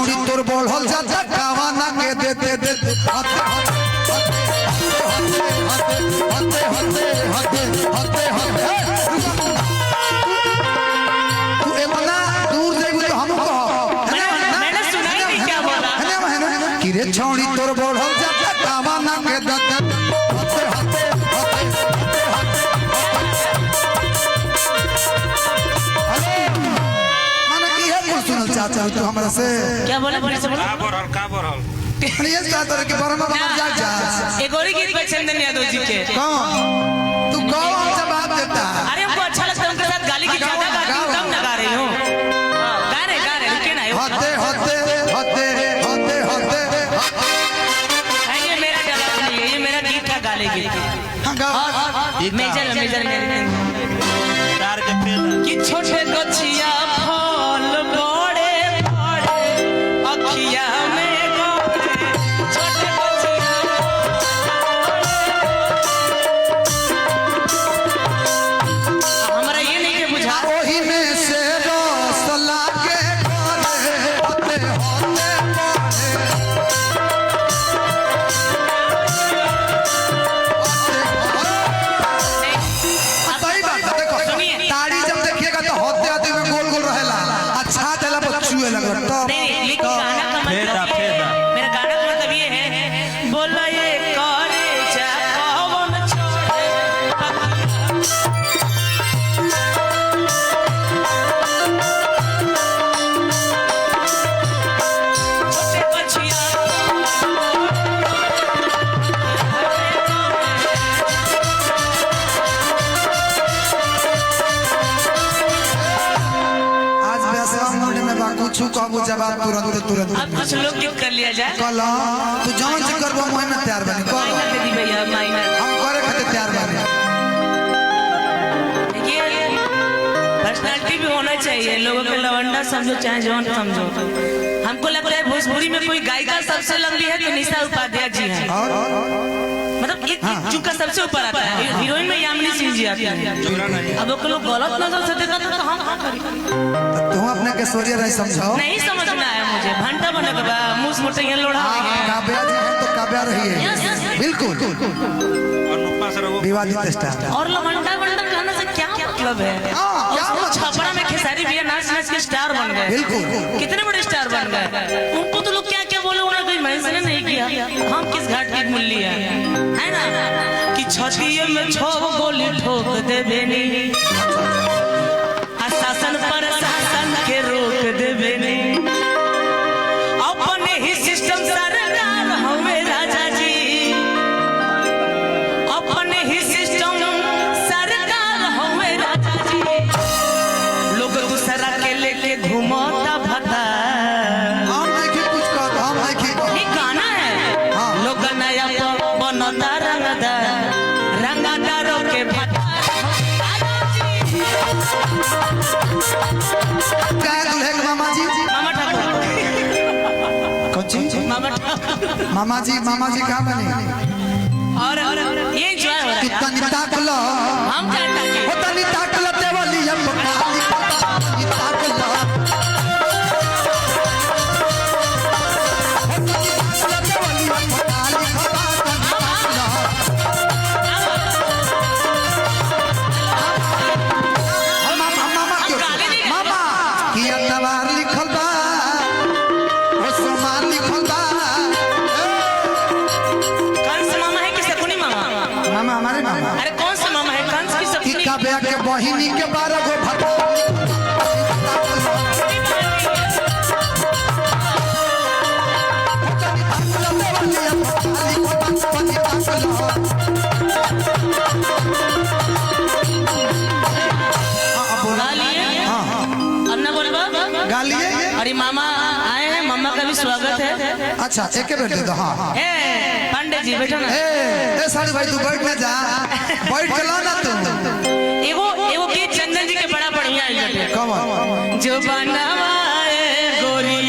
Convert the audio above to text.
छौड़ी तोर बढ़ल जाता कावाना के देते देते हते हते हते हते हते हते तू एमना दूर देखो तो हम कहो मैंने सुना ही नहीं क्या बोला कि रे छौड़ी तोर बढ़ल जाता कावाना के देते हते हते चाचा तू हमरा से क्या बोले बोले से बोले का बोल ये चाहता है कि बरमा बना जा एक और गीत पे चंदन यादव जी के कौन तू कौन जवाब देता अरे हमको अच्छा लगता है उनके साथ गाली की ज्यादा गाती हूं तब ना गा रही हूं गा रहे रुके ना हते हते हते हते हते ये मेरा जवाब नहीं है ये मेरा गीत का गाले गीत हां गा मेजर तार के फेल कि छोटे गछिया फल बड़े बड़े अखिया में जवाब तुरंत तुरंत अब कुछ लोग क्यों कर लिया जाए कल तू जान से करबो मोय में तैयार बनी कर दीदी भैया हम करे खातिर तैयार बनी देखिए पर्सनालिटी भी होना चाहिए लोगों के लवंडा समझो चाहे जवान समझो हमको लगता है भोजपुरी में कोई गायिका सबसे लंबी है तो निशा उपाध्याय जी है मतलब एक चुका सबसे ऊपर आता है हीरोइन में यामिनी सिंह जी आती है अब वो लोग गलत नजर से देखा तो हम क्या करें तुम अपने के सोरिया नहीं समझाओ नहीं समझ में आया मुझे घंटा बने के बाद मुंह मोटे ये लोड़ा काव्या जी है तो काव्या रही है बिल्कुल विवादित स्टार और लवंडा बंडा कहने से क्या मतलब है छपरा में खेसारी भैया नाच नाच के स्टार बन गए बिल्कुल कितने बड़े स्टार बन गए उनको तो लोग क्या क्या बोले उन्होंने कोई मैंने नहीं किया हम किस घाट की मूल्य है ना कि छतिये में 6 गोली ठोक देबे नहीं शासन पर शासन के रोक देबे नहीं अपने ही सिस्टम सरकार हमें राजा जी अपने ही सिस्टम सरकार हमें राजा जी लोग दूसरा के लेके घूमता भता हम नहीं कुछ कहता हम नहीं गाना है लोग नया बनता रंगदारों के भता मामा जी मामा जी कहाँ बने और ये एंजॉय हो रहा है कितना ताकलो हम जानते हैं होता नहीं ताकलो देवली हम काली ताकलो काव्या के बहिनी के 12 गो भता अरे मामा आए हैं मामा का भी स्वागत है अच्छा एक बैठ दे हाँ पंडित जी बैठो ना साड़ी भाई तू बैठ ना जा बैठ चला ना तू एगो गीत चंदन जी के बड़ा बढ़िया है कौन जो बनावा गोरी